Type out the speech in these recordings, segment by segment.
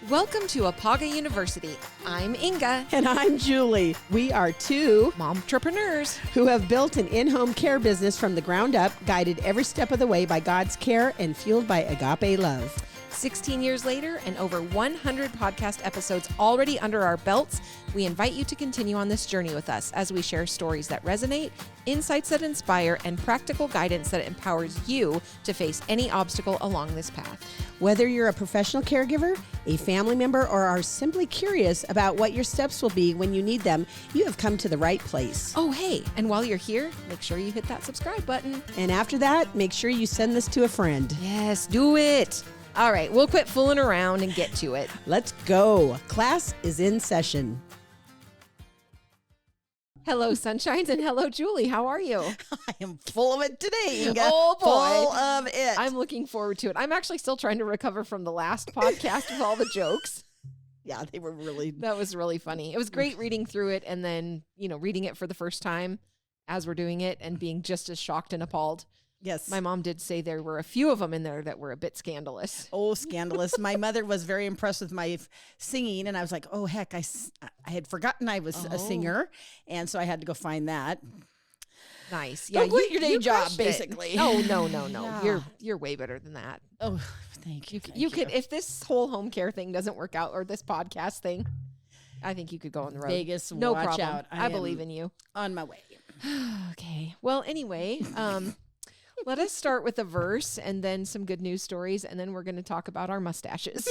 Welcome to Apaga University. I'm Inga. And I'm Julie. We are two momtrepreneurs who have built an in-home care business from the ground up, guided every step of the way by God's care and fueled by agape love. 16 years later and over 100 podcast episodes already under our belts, we invite you to continue on this journey with us as we share stories that resonate, insights that inspire, and practical guidance that empowers you to face any obstacle along this path. Whether you're a professional caregiver, a family member, or are simply curious about what your steps will be when you need them, you have come to the right place. Oh, hey, and while you're here, make sure you hit that subscribe button. And after that, make sure you send this to a friend. Yes, do it. All right, we'll quit fooling around and get to it. Let's go. Class is in session. Hello, Sunshines, and hello, Julie. How are you? I am full of it today, Inga. Oh, boy. Full of it. I'm looking forward to it. I'm actually still trying to recover from the last podcast with all the jokes. Yeah, they were really... That was really funny. It was great reading through it and then, reading it for the first time as we're doing it and being just as shocked and appalled. Yes. My mom did say there were a few of them in there that were a bit scandalous. Oh, scandalous. My mother was very impressed with my singing, and I was like, oh, heck, I had forgotten I was a singer, and so I had to go find that. Nice. Yeah, you your day job, crushed it. Basically. Oh, no. Yeah. You're way better than that. Oh, thank you. You could, if this whole home care thing doesn't work out, or this podcast thing, I think you could go on the road. Vegas, no watch problem. out. I believe in you. On my way. Okay. Well, anyway, let us start with a verse and then some good news stories, and then we're going to talk about our mustaches.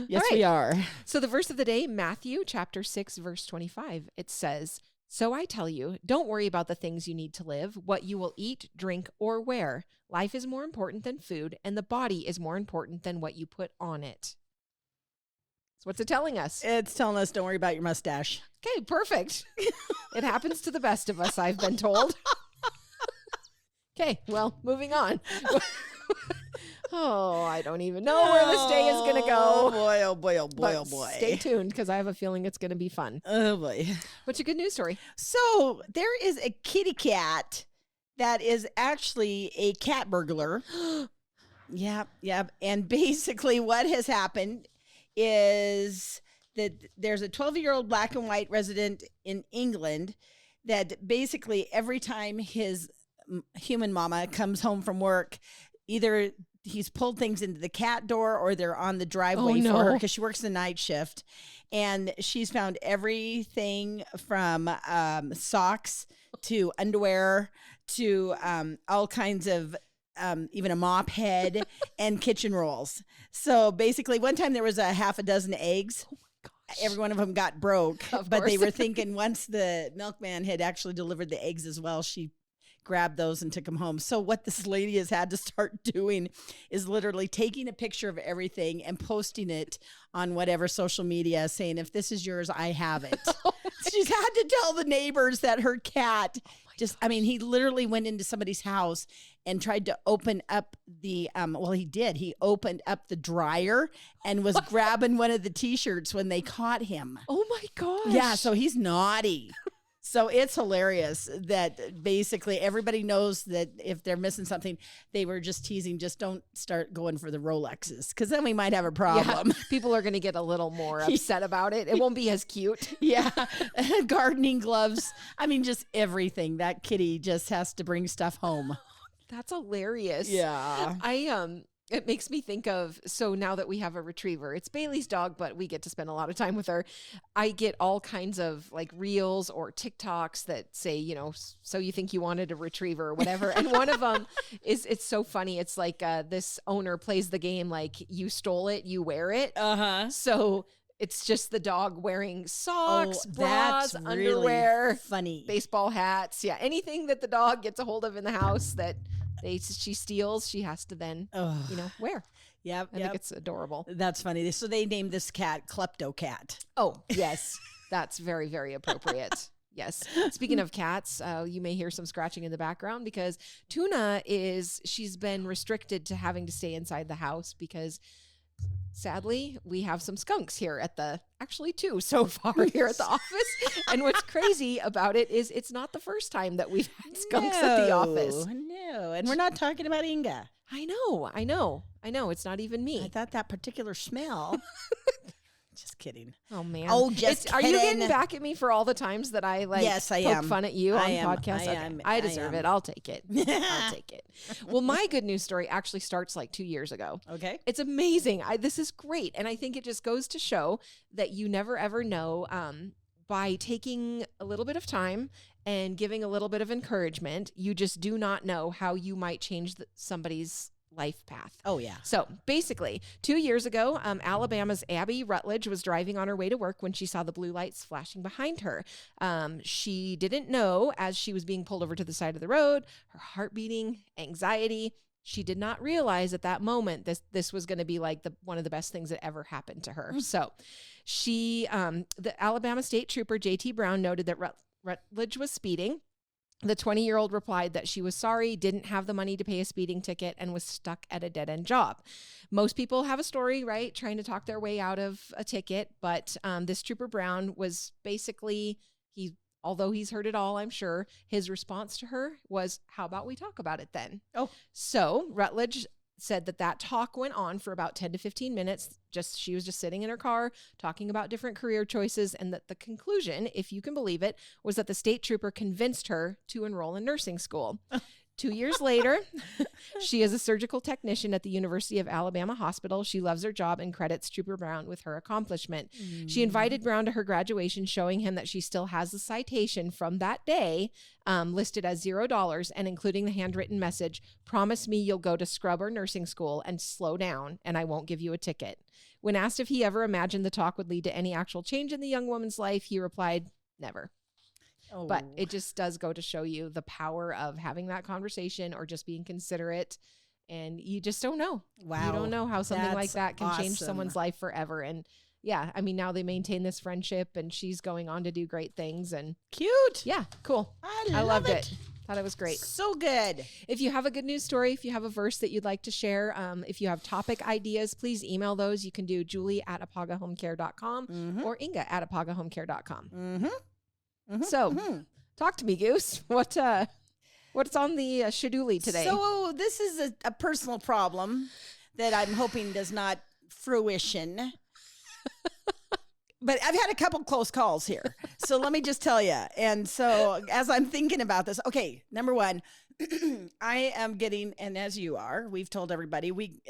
Yes, we are. So the verse of the day, Matthew chapter 6, verse 25, it says, "So I tell you, don't worry about the things you need to live, what you will eat, drink, or wear. Life is more important than food, and the body is more important than what you put on it." So what's it telling us? It's telling us don't worry about your mustache. Okay, perfect. It happens to the best of us, I've been told. Okay, well, moving on. Oh, I don't even know where this day is going to go. Oh, boy, oh, boy, oh, boy, But oh, boy. stay tuned because I have a feeling it's going to be fun. Oh, boy. What's your good news story? So there is a kitty cat that is actually a cat burglar. Yep. And basically what has happened is that there's a 12-year-old black and white resident in England that basically every time his human mama comes home from work, either he's pulled things into the cat door or they're on the driveway for her because she works the night shift. And she's found everything from socks to underwear to all kinds of even a mop head and kitchen rolls. So basically one time there was a half a dozen eggs. Oh my gosh. Every one of them got broke, but they were thinking once the milkman had actually delivered the eggs as well, she grabbed those and took them home. So what this lady has had to start doing is literally taking a picture of everything and posting it on whatever social media saying, if this is yours, I have it. She's had to tell the neighbors that her cat he literally went into somebody's house and tried to open up the, he did. He opened up the dryer and was grabbing one of the t-shirts when they caught him. Oh my gosh. Yeah, so he's naughty. So it's hilarious that basically everybody knows that if they're missing something, they were just teasing, just don't start going for the Rolexes because then we might have a problem. Yeah, people are going to get a little more upset about it. It won't be as cute. Yeah. Gardening gloves. I mean, just everything. That kitty just has to bring stuff home. That's hilarious. Yeah. It makes me think of, so now that we have a retriever, it's Bailey's dog, but we get to spend a lot of time with her. I get all kinds of like reels or TikToks that say, so you think you wanted a retriever or whatever. And one of them it's so funny. It's like this owner plays the game like you stole it, you wear it. Uh-huh. So it's just the dog wearing socks, bras, that's underwear, really funny, baseball hats. Yeah. Anything that the dog gets a hold of in the house that she steals, she has to then, wear. Yep. I think it's adorable. That's funny. So they named this cat Klepto Cat. Oh, yes. That's very, very appropriate. Yes. Speaking of cats, you may hear some scratching in the background because Tuna she's been restricted to having to stay inside the house because sadly, we have some skunks here actually two so far here at the office. And what's crazy about it is it's not the first time that we've had skunks at the office. No, and we're not talking about Inga. I know. It's not even me. I thought that particular smell. Just kidding. Oh man. Oh, just Are kidding. you getting back at me for all the times that I Yes, I poke am. fun at you I on am. podcasts? I Okay. am. I I deserve am. it. I'll take it. I'll take it. Well, my good news story actually starts like 2 years ago. Okay. It's amazing. This is great. And I think it just goes to show that you never ever know, by taking a little bit of time and giving a little bit of encouragement, you just do not know how you might change somebody's life path. Oh, yeah. So basically, 2 years ago, Alabama's Abby Rutledge was driving on her way to work when she saw the blue lights flashing behind her. She didn't know, as she was being pulled over to the side of the road, her heart beating, anxiety. She did not realize at that moment this was going to be like one of the best things that ever happened to her. So the Alabama State Trooper J.T. Brown noted that Rutledge was speeding. The 20-year-old replied that she was sorry, didn't have the money to pay a speeding ticket, and was stuck at a dead-end job. Most people have a story, right, trying to talk their way out of a ticket, but this Trooper Brown was basically, although he's heard it all, I'm sure, his response to her was, how about we talk about it then? Oh. So Rutledge said that talk went on for about 10 to 15 minutes. She was just sitting in her car talking about different career choices, and that the conclusion, if you can believe it, was that the state trooper convinced her to enroll in nursing school. 2 years later, she is a surgical technician at the University of Alabama Hospital. She loves her job and credits Trooper Brown with her accomplishment. She invited Brown to her graduation, showing him that she still has the citation from that day, listed as $0, and including the handwritten message, promise me you'll go to scrub or nursing school and slow down, and I won't give you a ticket. When asked if he ever imagined the talk would lead to any actual change in the young woman's life, he replied, never. Oh. But it just does go to show you the power of having that conversation or just being considerate. And you just don't know. Wow. You don't know how something like that can change awesome. someone's life forever. And yeah, I mean, now they maintain this friendship and she's going on to do great things. And Cute. yeah, cool. I loved it. Thought it was great. So good. If you have a good news story, if you have a verse that you'd like to share, if you have topic ideas, please email those. You can do julie@apagahomecare.com or inga@apagahomecare.com. So talk to me, Goose. What's on the schedule today? So this is a personal problem that I'm hoping does not fruition. But I've had a couple close calls here. So let me just tell you. And so as I'm thinking about this, okay, number one, I am getting, and as you are, we've told everybody, we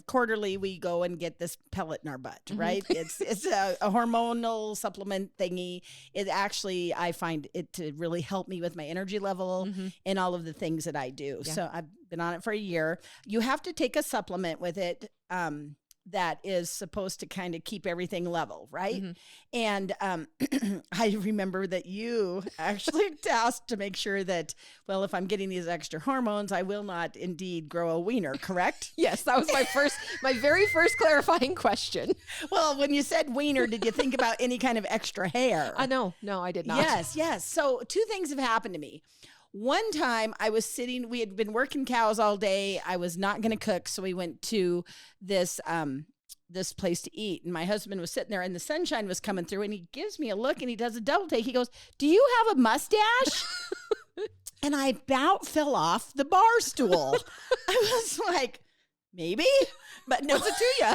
quarterly we go and get this pellet in our butt, right? It's a hormonal supplement thingy. It actually, I find it to really help me with my energy level and all of the things that I do. Yeah. So I've been on it for a year. You have to take a supplement with it. That is supposed to kind of keep everything level, right? And I remember that you actually tasked to make sure that, well, if I'm getting these extra hormones, I will not indeed grow a wiener, correct? Yes, that was my very first clarifying question. Well, when you said wiener, did you think about any kind of extra hair? No, I did not. Yes. So 2 things have happened to me. One time I was we had been working cows all day. I was not going to cook. So we went to this place to eat. And my husband was sitting there and the sunshine was coming through and he gives me a look and he does a double take. He goes, "Do you have a mustache?" And I about fell off the bar stool. I was like, maybe, but no. What's it to you?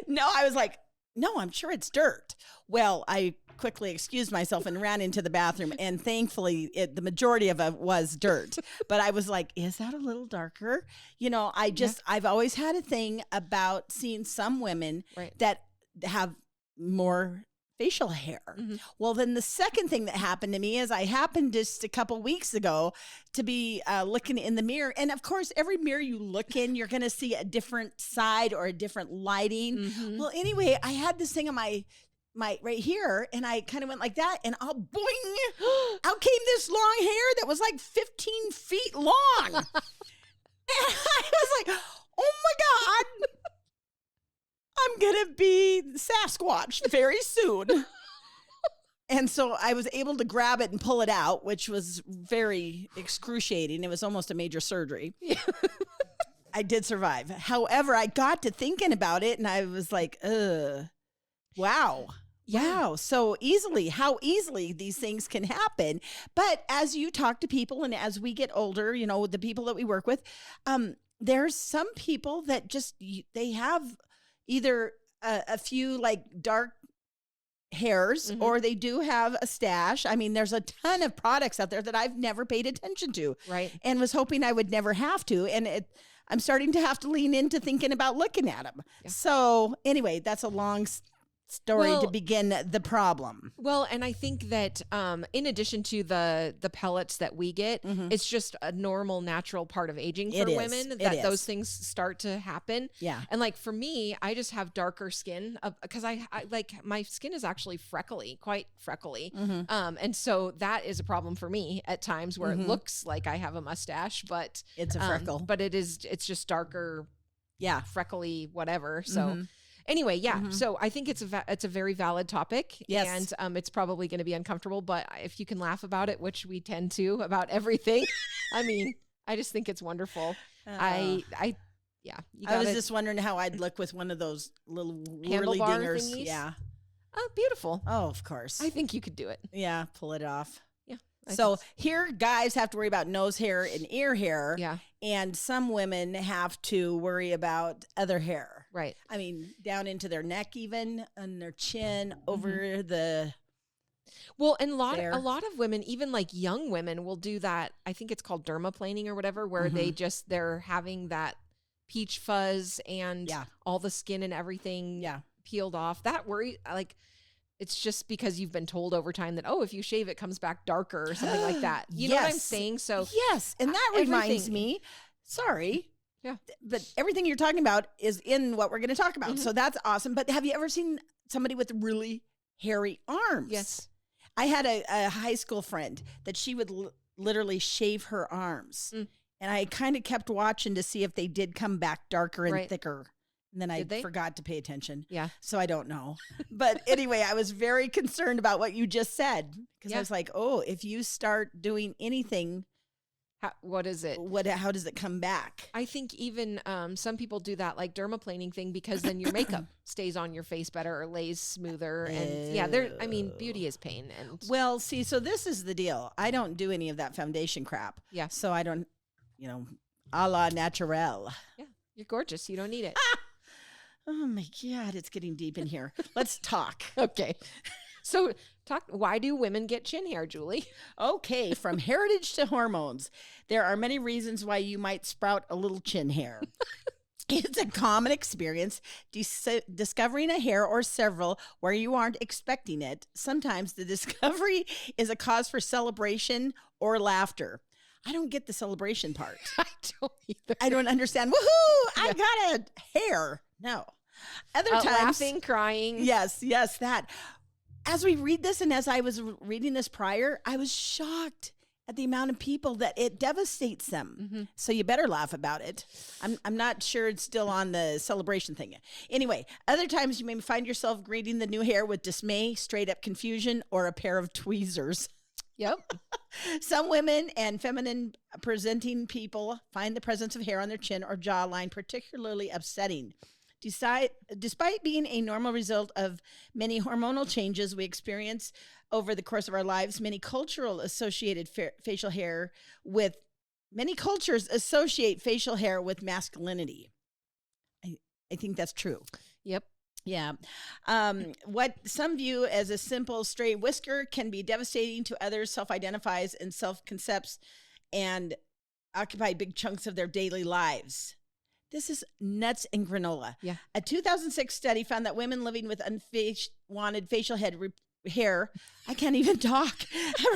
No, I was like, no, I'm sure it's dirt. Well, I quickly excused myself and ran into the bathroom, and thankfully the majority of it was dirt. But I was like, is that a little darker? You know, I've always had a thing about seeing some women that have more facial hair. Well, then the second thing that happened to me is I happened just a couple weeks ago to be looking in the mirror. And of course, every mirror you look in, you're going to see a different side or a different lighting. Well, anyway, I had this thing on my right here, and I kind of went like that, and boing, out came this long hair that was like 15 feet long. And I was like, oh my God, I'm going to be Sasquatch very soon. And so I was able to grab it and pull it out, which was very excruciating. It was almost a major surgery. I did survive. However, I got to thinking about it and I was like, wow. Yeah. Wow. How easily these things can happen. But as you talk to people and as we get older, the people that we work with, there's some people that just, they have either a few like dark hairs or they do have a stash. I mean, there's a ton of products out there that I've never paid attention to. Right. And was hoping I would never have to. And I'm starting to have to lean into thinking about looking at them. Yeah. So anyway, that's a long story to begin the problem. Well, and I think that in addition to the pellets that we get, it's just a normal, natural part of aging for women that those things start to happen. Yeah. And like for me, I just have darker skin because I like my skin is actually freckly, quite freckly. And so that is a problem for me at times where it looks like I have a mustache, but it's a freckle. But it's just darker, freckly, whatever. So anyway, so I think it's a very valid topic. Yes. And it's probably going to be uncomfortable, but if you can laugh about it, which we tend to about everything, I mean, I just think it's wonderful. I was just wondering how I'd look with one of those little whirly handlebar dingers. thingies. Yeah. Oh, beautiful. Oh, of course. I think you could do it. Yeah, pull it off. Yeah. So here, guys have to worry about nose hair and ear hair. Yeah. And some women have to worry about other hair. Right. I mean, down into their neck, even on their chin, over the. Well, and a lot of women, even like young women, will do that. I think it's called dermaplaning or whatever, where they're having that peach fuzz and all the skin and everything peeled off. That worry, like. It's just because you've been told over time that, if you shave, it comes back darker or something like that. You know what I'm saying? So yes. And that reminds me, sorry. Yeah. But everything you're talking about is in what we're going to talk about. So that's awesome. But have you ever seen somebody with really hairy arms? Yes. I had a high school friend that she would literally shave her arms. And I kind of kept watching to see if they did come back darker and thicker. And then I forgot to pay attention. Yeah. So I don't know. But anyway, I was very concerned about what you just said. Because I was like, if you start doing anything, what is it? How does it come back? I think even some people do that like dermaplaning thing because then your makeup stays on your face better or lays smoother. And beauty is pain. And well, see, so this is the deal. I don't do any of that foundation crap. Yeah. So I don't, a la naturel. Yeah. You're gorgeous. You don't need it. Oh my God, it's getting deep in here. Let's talk. Okay. So why do women get chin hair, Julie? Okay, from heritage to hormones, there are many reasons why you might sprout a little chin hair. It's a common experience discovering a hair or several where you aren't expecting it. Sometimes the discovery is a cause for celebration or laughter. I don't get the celebration part. I don't either. I don't understand. Woohoo! I got a hair. No. Other times, laughing, crying. Yes, that. As we read this, and as I was reading this prior, I was shocked at the amount of people that it devastates them. So you better laugh about it. I'm not sure it's still on the celebration thing. Anyway, other times you may find yourself greeting the new hair with dismay, straight up confusion, or a pair of tweezers. Yep. Some women and feminine presenting people find the presence of hair on their chin or jawline particularly upsetting. Despite being a normal result of many hormonal changes we experience over the course of our lives, many cultures associate facial hair with masculinity. I think that's true. Yep. Yeah. What some view as a simple straight whisker can be devastating to others, self-identifies and self-concepts and occupy big chunks of their daily lives. This is nuts and granola. Yeah. A 2006 study found that women living with unwanted facial hair, I can't even talk,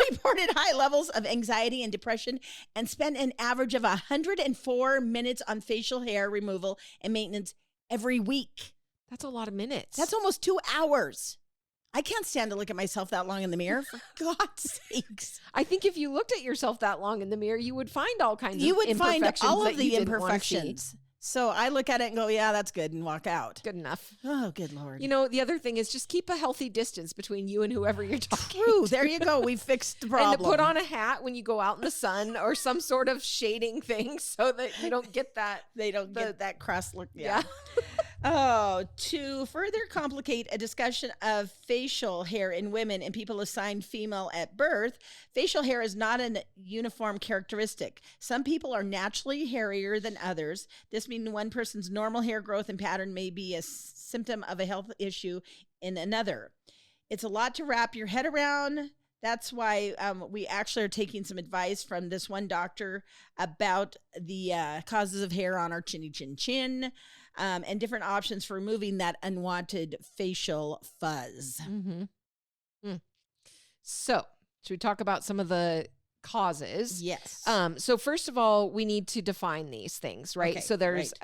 reported high levels of anxiety and depression and spent an average of 104 minutes on facial hair removal and maintenance every week. That's a lot of minutes. That's almost 2 hours. I can't stand to look at myself that long in the mirror, for God's sakes. I think if you looked at yourself that long in the mirror, you would find all kinds of imperfections. You would find all of the imperfections. So I look at it and go, yeah, that's good, and walk out. Good enough. Oh, good Lord. You know, the other thing is just keep a healthy distance between you and whoever you're talking True. to. There you go. We fixed the problem. And to put on a hat when you go out in the sun or some sort of shading thing so that you don't get that. They don't get that cross look. Yeah. Oh, to further complicate a discussion of facial hair in women and people assigned female at birth, facial hair is not a uniform characteristic. Some people are naturally hairier than others. This means one person's normal hair growth and pattern may be a symptom of a health issue in another. It's a lot to wrap your head around. That's why we actually are taking some advice from this one doctor about the causes of hair on our chinny chin chin. And different options for removing that unwanted facial fuzz. So, should we talk about some of the causes? Yes. So first of all, we need to define these things, right? Okay, So there's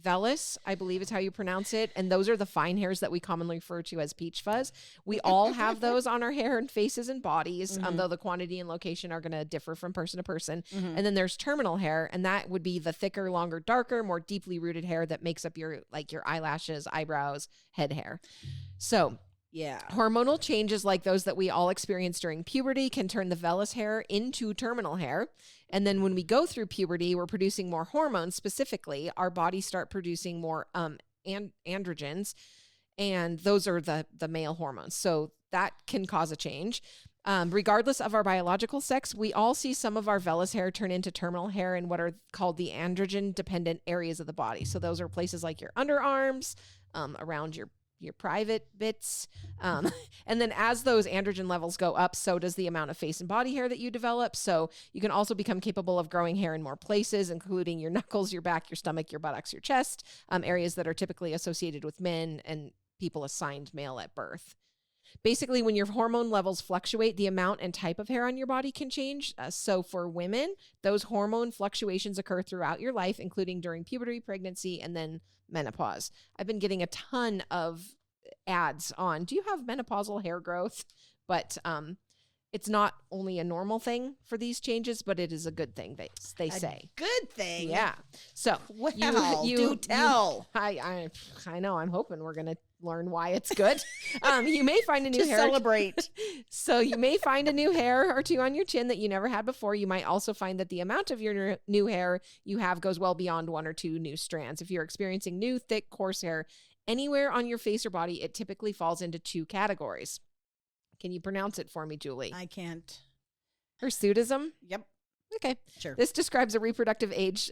vellus, I believe is how you pronounce it. And those are the fine hairs that we commonly refer to as peach fuzz. We all have those on our hair and faces and bodies, though the quantity and location are going to differ from person to person. And then there's terminal hair, and that would be the thicker, longer, darker, more deeply rooted hair that makes up your eyelashes, eyebrows, head hair. So yeah, hormonal changes like those that we all experience during puberty can turn the vellus hair into terminal hair. And then when we go through puberty, we're producing more hormones. Specifically, our bodies start producing more androgens, and those are the male hormones. So that can cause a change. Regardless of our biological sex, we all see some of our vellus hair turn into terminal hair in what are called the androgen-dependent areas of the body. So those are places like your underarms, around your private bits. And then as those androgen levels go up, so does the amount of face and body hair that you develop. So you can also become capable of growing hair in more places, including your knuckles, your back, your stomach, your buttocks, your chest, areas that are typically associated with men and people assigned male at birth. Basically, when your hormone levels fluctuate, the amount and type of hair on your body can change. So for women, those hormone fluctuations occur throughout your life, including during puberty, pregnancy, and then menopause. I've been getting a ton of ads on, do you have menopausal hair growth? But it's not only a normal thing for these changes, but it is a good thing, they say. Good thing. Yeah. So well, do tell. I know. I'm hoping we're going to learn why it's good. You may find a new hair. Celebrate. So you may find a new hair or two on your chin that you never had before. You might also find that the amount of your new hair you have goes well beyond one or two new strands. If you're experiencing new, thick, coarse hair anywhere on your face or body, it typically falls into two categories. Can you pronounce it for me, Julie? I can't. Hirsutism? Yep. Okay. Sure. This describes reproductive age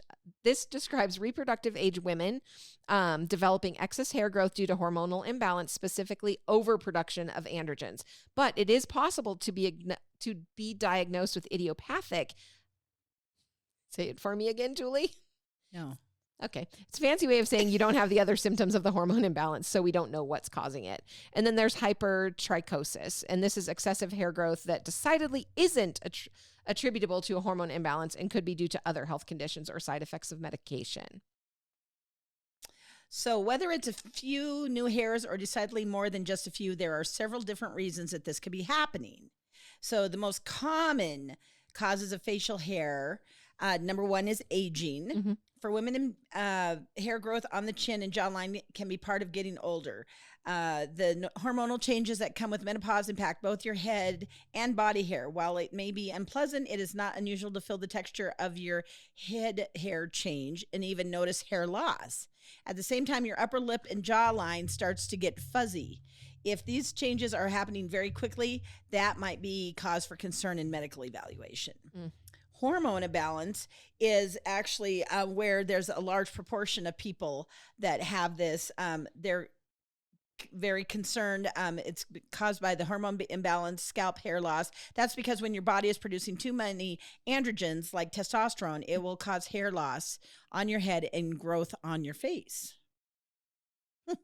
women developing excess hair growth due to hormonal imbalance, specifically overproduction of androgens. But it is possible to be diagnosed with idiopathic. Say it for me again, Julie. No. Okay. It's a fancy way of saying you don't have the other symptoms of the hormone imbalance, so we don't know what's causing it. And then there's hypertrichosis, and this is excessive hair growth that decidedly isn't attributable to a hormone imbalance and could be due to other health conditions or side effects of medication. So whether it's a few new hairs or decidedly more than just a few, there are several different reasons that this could be happening. So the most common causes of facial hair, number one is aging. Mm-hmm. For women, hair growth on the chin and jawline can be part of getting older. The hormonal changes that come with menopause impact both your head and body hair. While it may be unpleasant, it is not unusual to feel the texture of your head hair change and even notice hair loss. At the same time, your upper lip and jawline starts to get fuzzy. If these changes are happening very quickly, that might be cause for concern in medical evaluation. Mm. Hormone imbalance is actually where there's a large proportion of people that have this. They're very concerned. It's caused by the hormone imbalance, scalp hair loss. That's because when your body is producing too many androgens like testosterone, it will cause hair loss on your head and growth on your face.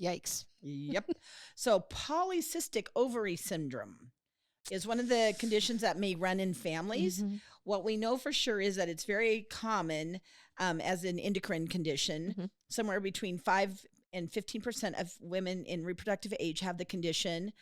Yikes. Yep. So polycystic ovary syndrome is one of the conditions that may run in families. Mm-hmm. What we know for sure is that it's very common as an endocrine condition. Mm-hmm. Somewhere between 5 and 15% of women in reproductive age have the condition,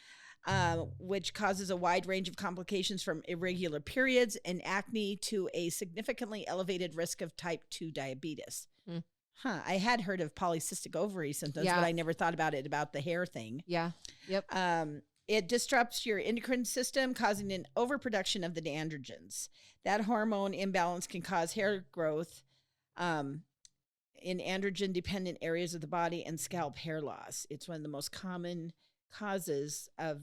which causes a wide range of complications from irregular periods and acne to a significantly elevated risk of type 2 diabetes. Mm. I had heard of polycystic ovary symptoms, Yeah. but I never thought about it, about the hair thing. Yeah. Yep. It disrupts your endocrine system, causing an overproduction of the androgens. That hormone imbalance can cause hair growth in androgen-dependent areas of the body and scalp hair loss. It's one of the most common causes of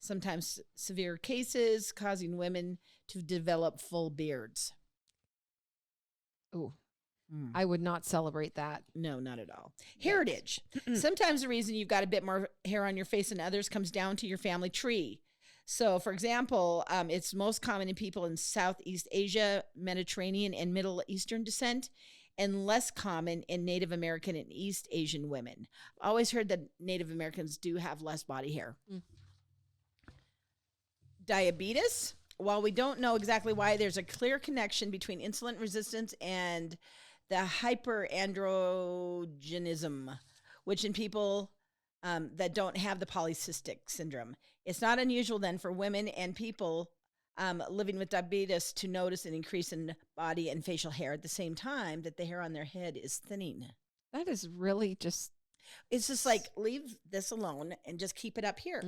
sometimes severe cases, causing women to develop full beards. Ooh. I would not celebrate that. No, not at all. Heritage. Sometimes the reason you've got a bit more hair on your face than others comes down to your family tree. So, for example, it's most common in people in Southeast Asia, Mediterranean, and Middle Eastern descent, and less common in Native American and East Asian women. I've always heard that Native Americans do have less body hair. Diabetes. While we don't know exactly why, there's a clear connection between insulin resistance and the hyperandrogenism, which in people that don't have the polycystic syndrome. It's not unusual then for women and people living with diabetes to notice an increase in body and facial hair at the same time that the hair on their head is thinning. That is really just... It's just like, leave this alone and just keep it up here.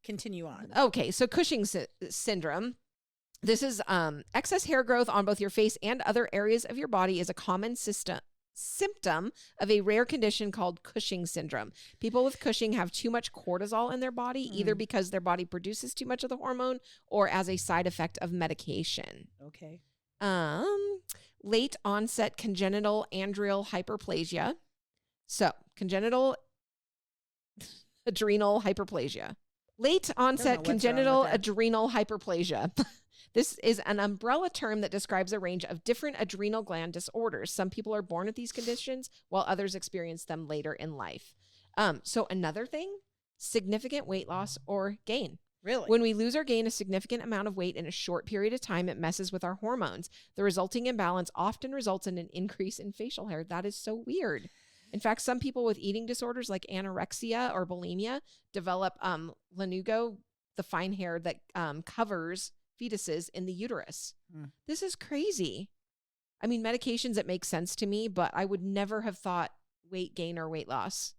Continue on. Okay, so Cushing's syndrome. This is excess hair growth on both your face and other areas of your body is a common symptom of a rare condition called Cushing's syndrome. People with Cushing have too much cortisol in their body, either because their body produces too much of the hormone or as a side effect of medication. Okay. Late onset congenital andrial hyperplasia. So, congenital adrenal hyperplasia. Late onset congenital adrenal hyperplasia. This is an umbrella term that describes a range of different adrenal gland disorders. Some people are born with these conditions, while others experience them later in life. So another thing, significant weight loss or gain. Really? When we lose or gain a significant amount of weight in a short period of time, it messes with our hormones. The resulting imbalance often results in an increase in facial hair. That is so weird. In fact, some people with eating disorders like anorexia or bulimia develop lanugo, the fine hair that covers fetuses in the uterus. This is crazy. I mean, medications, it makes sense to me, but I would never have thought weight gain or weight loss.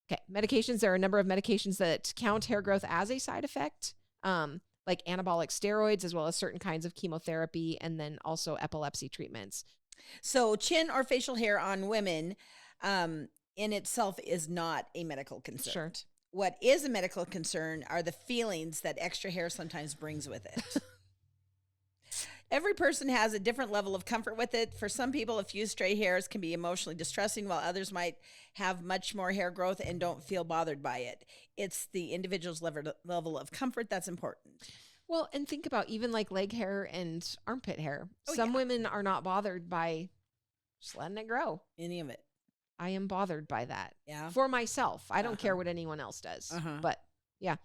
Okay, medications. There are a number of medications that count hair growth as a side effect, like anabolic steroids, as well as certain kinds of chemotherapy, and then also epilepsy treatments. So chin or facial hair on women in itself is not a medical concern. Sure. What is a medical concern are the feelings that extra hair sometimes brings with it. Every person has a different level of comfort with it. For some people, a few stray hairs can be emotionally distressing, while others might have much more hair growth and don't feel bothered by it. It's the individual's level of comfort that's important. Well, and think about even like leg hair and armpit hair. Some women are not bothered by just letting it grow. Any of it. I am bothered by that. Yeah. For myself. I don't care what anyone else does. But yeah.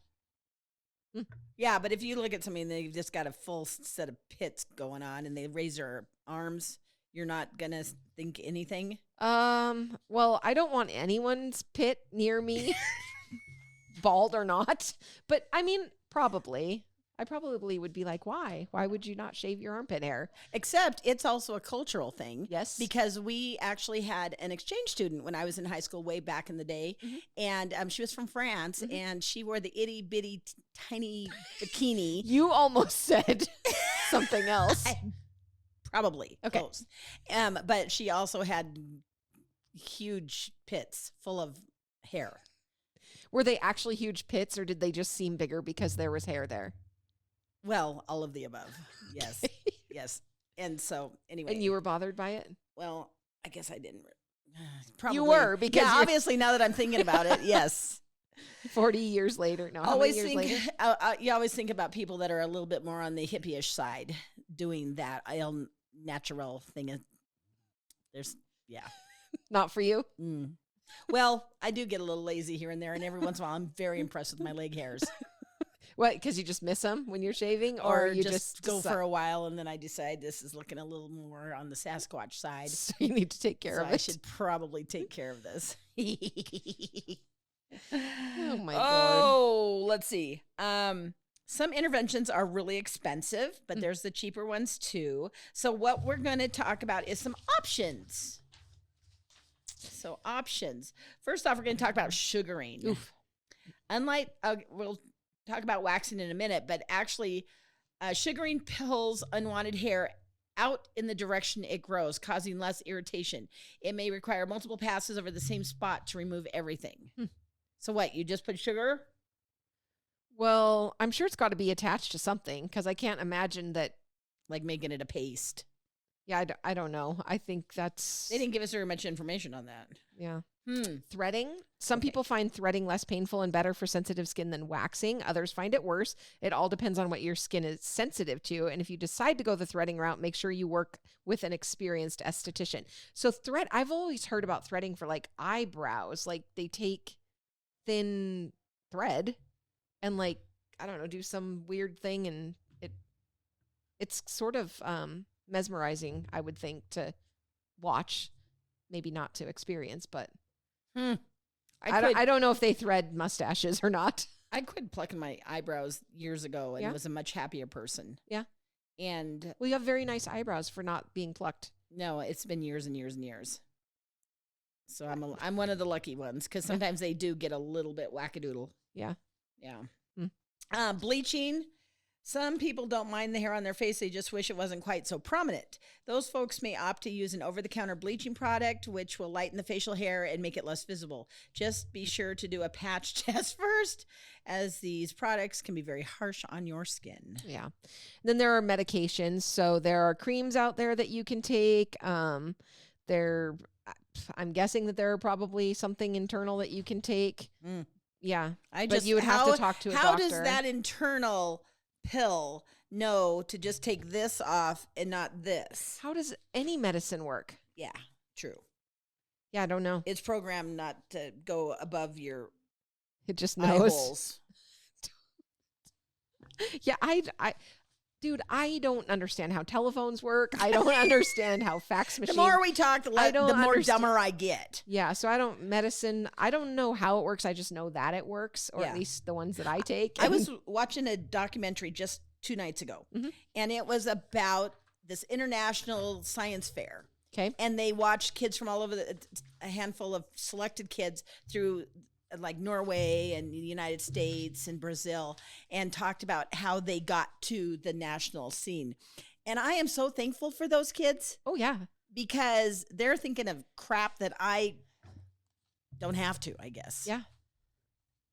Yeah, but if you look at somebody and they've just got a full set of pits going on and they raise their arms, you're not going to think anything? Well, I don't want anyone's pit near me, bald or not. But I mean, probably. I probably would be like, why? Why would you not shave your armpit hair? Except it's also a cultural thing. Yes. Because we actually had an exchange student when I was in high school way back in the day. And she was from France and she wore the itty bitty tiny bikini. You almost said something else. Probably. Okay. Close. But she also had huge pits full of hair. Were they actually huge pits or did they just seem bigger because there was hair there? Well, all of the above. Yes. Yes. And so, anyway. And you were bothered by it? Well, I guess I didn't. Probably. You were, because obviously, now that I'm thinking about it, yes. 40 years later. No, always how many years think, later? You always think about people that are a little bit more on the hippie-ish side doing that natural thing. Yeah. Not for you? Well, I do get a little lazy here and there, and every once in a while, I'm very impressed with my leg hairs. What, because you just miss them when you're shaving? Or you just go for a while, and then I decide this is looking a little more on the Sasquatch side. So you need to take care of it. I should probably take care of this. Oh, my Lord. Oh, let's see. Some interventions are really expensive, but there's the cheaper ones too. So what we're going to talk about is some options. So options. First off, we're going to talk about sugaring. Oof. Unlike, we'll talk about waxing in a minute, but actually sugaring pulls unwanted hair out in the direction it grows, causing less irritation. It may require multiple passes over the same spot to remove everything. So what, you just put sugar? Well, I'm sure it's got to be attached to something because I can't imagine that. Like making it a paste. Yeah, I don't know. I think that's. They didn't give us very much information on that. Yeah. Threading. Some people find threading less painful and better for sensitive skin than waxing. Others find it worse. It all depends on what your skin is sensitive to. And if you decide to go the threading route, make sure you work with an experienced esthetician. So I've always heard about threading for like eyebrows. Like they take thin thread and like, I don't know, do some weird thing. And it's sort of mesmerizing, I would think, to watch. Maybe not to experience, but I don't know if they thread mustaches or not. I quit plucking my eyebrows years ago and was a much happier person. Yeah. And well, you have very nice eyebrows for not being plucked. No, it's been years and years and years. So I'm one of the lucky ones because sometimes they do get a little bit wackadoodle. Yeah. Yeah. Bleaching. Some people don't mind the hair on their face. They just wish it wasn't quite so prominent. Those folks may opt to use an over-the-counter bleaching product, which will lighten the facial hair and make it less visible. Just be sure to do a patch test first, as these products can be very harsh on your skin. Yeah. Then there are medications. So there are creams out there that you can take. I'm guessing that there are probably something internal that you can take. Yeah. But you would have to talk to a doctor. How does that internal pill know to just take this off and not this? How does any medicine work? Yeah, true. Yeah, I don't know. It's programmed not to go above your It just eye knows. holes. Yeah, dude, I don't understand how telephones work. I don't understand how fax machines. The more we talk, the more dumber I get. Yeah, so I don't know how it works. I just know that it works, or at least the ones that I take. I was watching a documentary just 2 nights ago, and it was about this international science fair. Okay. And they watched kids from all over a handful of selected kids through like Norway and the United States and Brazil, and talked about how they got to the national scene. And I am so thankful for those kids. Oh, yeah. Because they're thinking of crap that I don't have to, I guess. Yeah.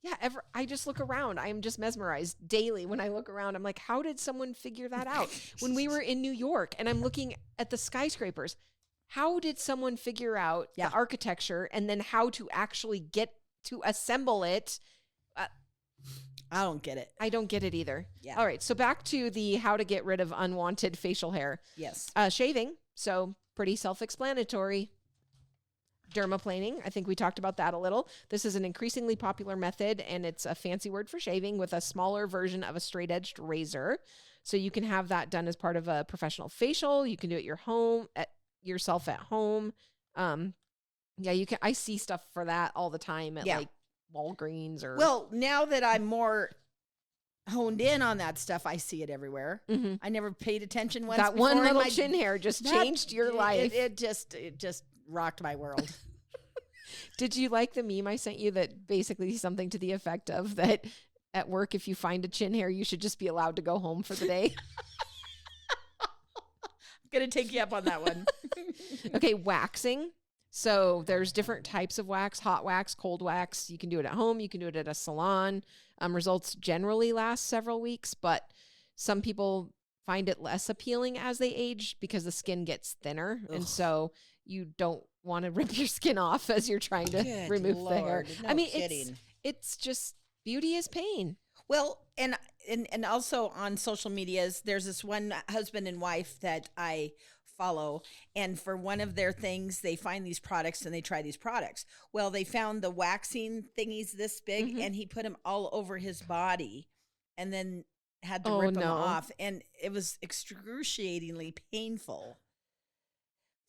Yeah, I just look around. I am just mesmerized daily when I look around. I'm like, how did someone figure that out? When we were in New York and I'm looking at the skyscrapers, how did someone figure out the architecture and then how to actually get to assemble it? I don't get it. I don't get it either. Yeah. All right. So back to the how to get rid of unwanted facial hair. Yes. Shaving. So pretty self-explanatory. Dermaplaning. I think we talked about that a little. This is an increasingly popular method, and it's a fancy word for shaving with a smaller version of a straight-edged razor. So you can have that done as part of a professional facial. You can do it yourself at home. Yeah, you can. I see stuff for that all the time at like Walgreens or. Well, now that I'm more honed in on that stuff, I see it everywhere. I never paid attention once. That one little chin hair just changed your life. It just rocked my world. Did you like the meme I sent you that basically something to the effect of that at work, if you find a chin hair, you should just be allowed to go home for the day? I'm going to take you up on that one. Okay, waxing. So there's different types of wax: hot wax, cold wax. You can do it at home. You can do it at a salon. Results generally last several weeks, but some people find it less appealing as they age because the skin gets thinner. Ugh. And so you don't want to rip your skin off as you're trying to remove the hair. No, I mean, kidding. It's just beauty is pain. Well, and also on social medias, there's this one husband and wife that I follow, and for one of their things, they find these products and they try these products. Well, they found the waxing thingies this big, and he put them all over his body, and then had to rip them off, and it was excruciatingly painful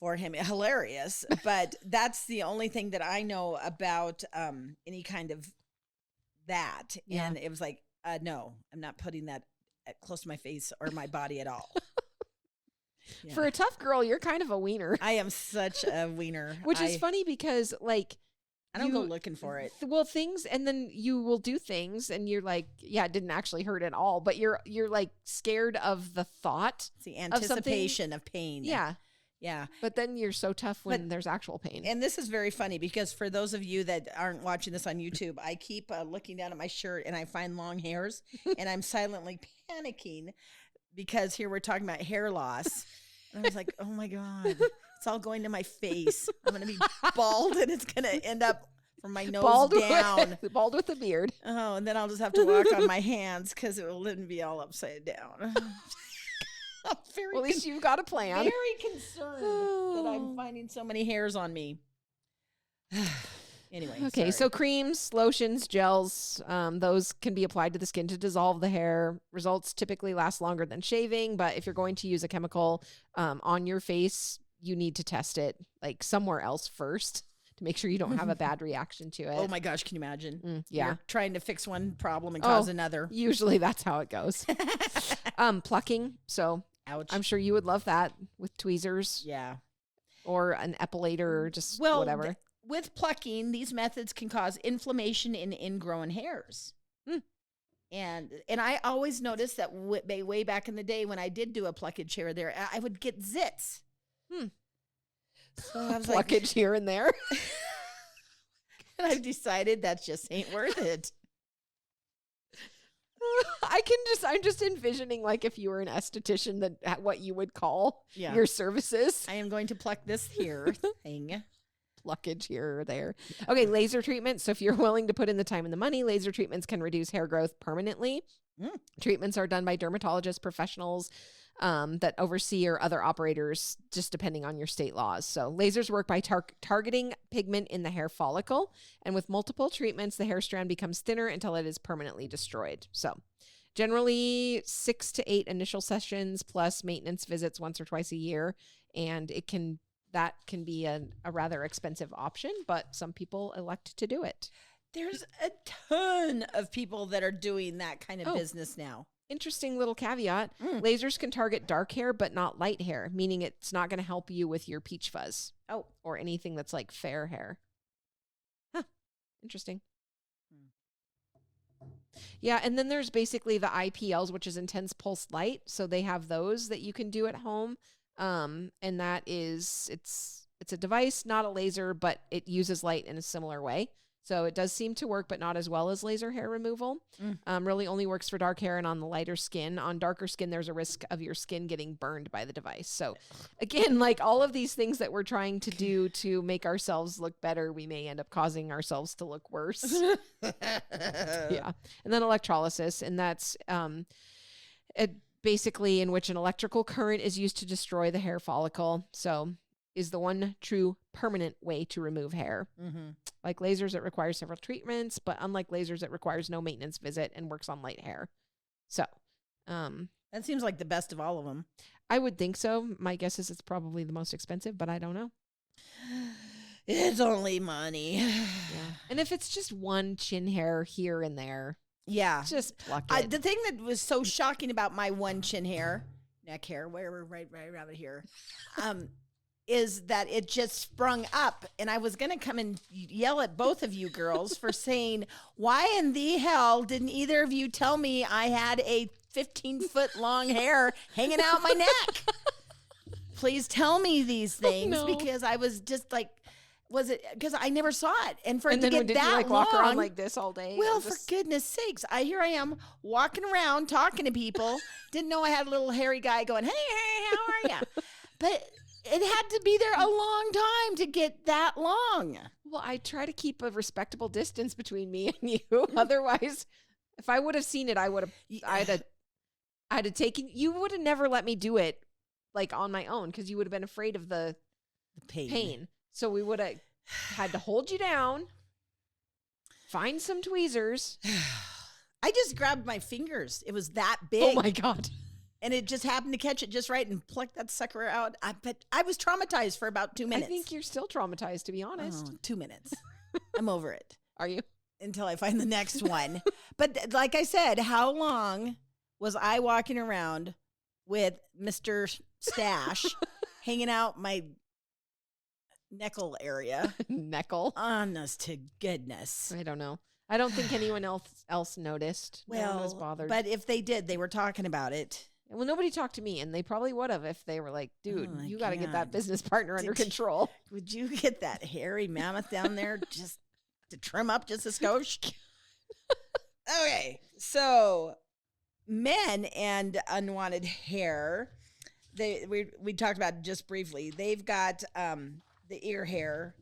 for him. Hilarious, but that's the only thing that I know about any kind of that. And it was like, No, I'm not putting that close to my face or my body at all. Yeah. For a tough girl, you're kind of a wiener. I am such a wiener. Which is funny because, like, I don't go looking for it. Well, things, and then you will do things, and you're like, yeah, it didn't actually hurt at all, but you're like scared of the thought. It's the anticipation of pain. Yeah. Yeah. But then you're so tough when there's actual pain. And this is very funny because for those of you that aren't watching this on YouTube, I keep looking down at my shirt and I find long hairs and I'm silently panicking because here we're talking about hair loss. And I was like, oh my God, it's all going to my face. I'm going to be bald and it's going to end up from my nose down. Bald with a beard. Oh, and then I'll just have to walk on my hands because it will then be all upside down. Well, at least you've got a plan. Very concerned that I'm finding so many hairs on me. Anyway. Okay, so creams, lotions, gels, those can be applied to the skin to dissolve the hair. Results typically last longer than shaving, but if you're going to use a chemical on your face, you need to test it like somewhere else first to make sure you don't have a bad reaction to it. Oh my gosh, can you imagine? Yeah. You're trying to fix one problem and cause another. Usually that's how it goes. Plucking. So ouch. I'm sure you would love that with tweezers. Yeah. Or an epilator or just whatever. With plucking, these methods can cause inflammation in ingrown hairs. And I always noticed that way back in the day when I did do a pluckage here or there, I would get zits. So I was pluckage here and there. And I've decided that just ain't worth it. I'm just envisioning like if you were an esthetician, that what you would call your services. I am going to pluck this hair thing. Pluckage here or there. Okay, laser treatment. So if you're willing to put in the time and the money, laser treatments can reduce hair growth permanently. Treatments are done by dermatologist professionals that oversee or other operators, just depending on your state laws. So lasers work by targeting pigment in the hair follicle. And with multiple treatments, the hair strand becomes thinner until it is permanently destroyed. So generally 6 to 8 initial sessions plus maintenance visits once or twice a year. And that can be a rather expensive option, but some people elect to do it. There's a ton of people that are doing that kind of business now. Interesting little caveat. Lasers can target dark hair, but not light hair, meaning it's not going to help you with your peach fuzz. Or anything that's like fair hair. Huh. Interesting. Yeah, and then there's basically the IPLs, which is intense pulse light. So they have those that you can do at home. And that is, it's a device, not a laser, but it uses light in a similar way. So it does seem to work, but not as well as laser hair removal. Really only works for dark hair and on the lighter skin. On darker skin, there's a risk of your skin getting burned by the device. So again, like all of these things that we're trying to do to make ourselves look better, we may end up causing ourselves to look worse. Yeah. And then electrolysis, and that's basically in which an electrical current is used to destroy the hair follicle. So is the one true permanent way to remove hair. Like lasers, it requires several treatments, but unlike lasers, it requires no maintenance visit and works on light hair. So that seems like the best of all of them. I would think so. My guess is it's probably the most expensive, but I don't know. It's only money. Yeah. And if it's just one chin hair here and there, just pluck it. The thing that was so shocking about my one chin hair, neck hair, wherever, right around here, is that it just sprung up. And I was going to come and yell at both of you girls for saying, why in the hell didn't either of you tell me I had a 15-foot long hair hanging out my neck? Please tell me these things because I was just like, was it because I never saw it, and for it to get that like long, walk around like this all day? Well, for goodness sakes, here I am walking around talking to people. Didn't know I had a little hairy guy going, "Hey, how are you?" But it had to be there a long time to get that long. Well, I try to keep a respectable distance between me and you. Otherwise, if I would have seen it, I'd have taken. You would have never let me do it like on my own because you would have been afraid of the pain. So we would have had to hold you down, find some tweezers. I just grabbed my fingers. It was that big. Oh my God. And it just happened to catch it just right and pluck that sucker out. But I was traumatized for about 2 minutes. I think you're still traumatized, to be honest. 2 minutes. I'm over it. Are you? until I find the next one. But like I said, how long was I walking around with Mr. Stash hanging out my neckle area? Neckle. Honest to goodness. I don't know. I don't think anyone else noticed. No one was bothered. But if they did, they were talking about it. Well, nobody talked to me, and they probably would have if they were like, dude, Oh my you got to get God. that business partner under control. Would you get that hairy mammoth down there just to trim up just a skosh? Okay, so men and unwanted hair, we talked about just briefly. They've got the ear hair,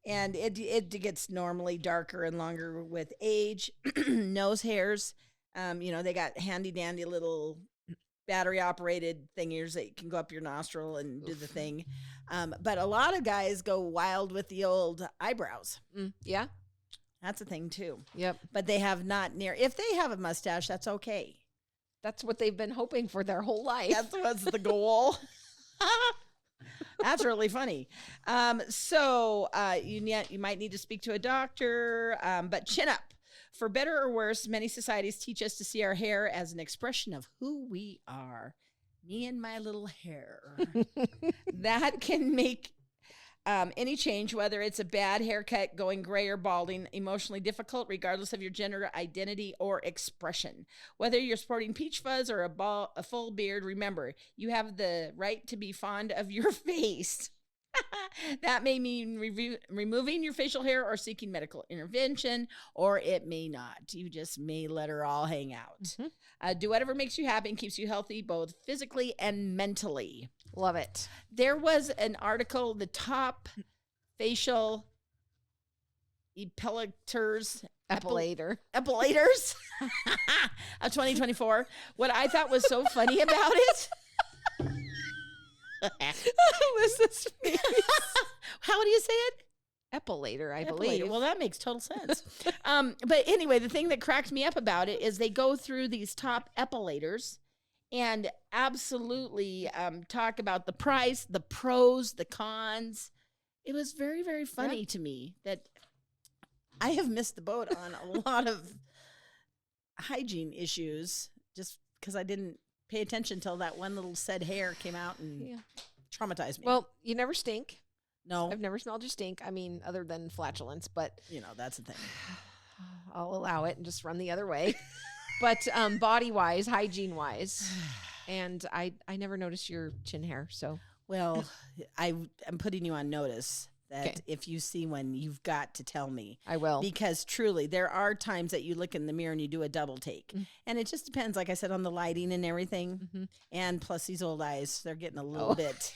and it gets normally darker and longer with age. Nose hairs, they got handy dandy little battery operated thingies that can go up your nostril and do the thing. But a lot of guys go wild with the old eyebrows. Yeah. That's a thing too. Yep. But they have not if they have a mustache, that's okay. That's what they've been hoping for their whole life. That's what's the goal. That's really funny. So you might need to speak to a doctor, but chin up. For better or worse, many societies teach us to see our hair as an expression of who we are. Me and my little hair. That can make any change, whether it's a bad haircut, going gray or balding, emotionally difficult, regardless of your gender identity or expression. Whether you're sporting peach fuzz or a full beard, remember, you have the right to be fond of your face. That may mean removing your facial hair or seeking medical intervention, or it may not. You just may let her all hang out. Mm-hmm. Do whatever makes you happy and keeps you healthy, both physically and mentally. Love it. There was an article, the top facial epilators of 2024. What I thought was so funny about it. Alyssa's face. How do you say it? Epilator, I believe. Well, that makes total sense. But anyway, the thing that cracked me up about it is they go through these top epilators and absolutely talk about the price, the pros, the cons. It was very, very funny to me that I have missed the boat on a lot of hygiene issues just because I didn't pay attention until that one little said hair came out and traumatized me. Well, you never stink. No. I've never smelled you stink. I mean, other than flatulence, but that's the thing. I'll allow it and just run the other way. But body-wise, hygiene-wise, and I never noticed your chin hair, so. Well, I'm putting you on notice that if you see one, you've got to tell me. I will. Because truly, there are times that you look in the mirror and you do a double take. Mm-hmm. And it just depends, like I said, on the lighting and everything. Mm-hmm. And plus these old eyes, they're getting a little bit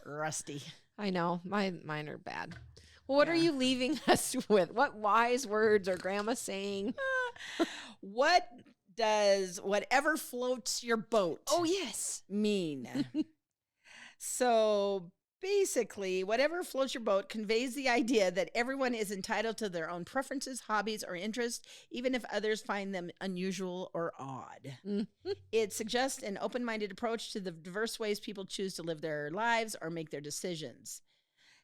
rusty. I know. Mine are bad. Well, what are you leaving us with? What wise words are Grandma saying? What does whatever floats your boat mean? So basically, whatever floats your boat conveys the idea that everyone is entitled to their own preferences, hobbies, or interests, even if others find them unusual or odd. Mm-hmm. It suggests an open-minded approach to the diverse ways people choose to live their lives or make their decisions.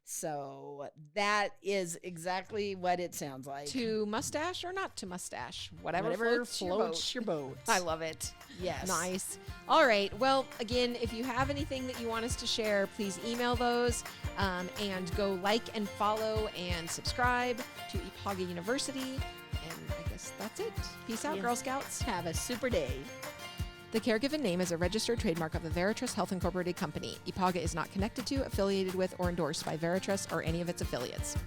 So that is exactly what it sounds like. To mustache or not to mustache? Whatever floats your boat. I love it. Yes. Nice. All right. Well, again, if you have anything that you want us to share, please email those and go like and follow and subscribe to IPAGA University. And I guess that's it. Peace out, Girl Scouts. Have a super day. The caregiven name is a registered trademark of the Veritrust Health Incorporated Company. IPAGA is not connected to, affiliated with, or endorsed by Veritrust or any of its affiliates.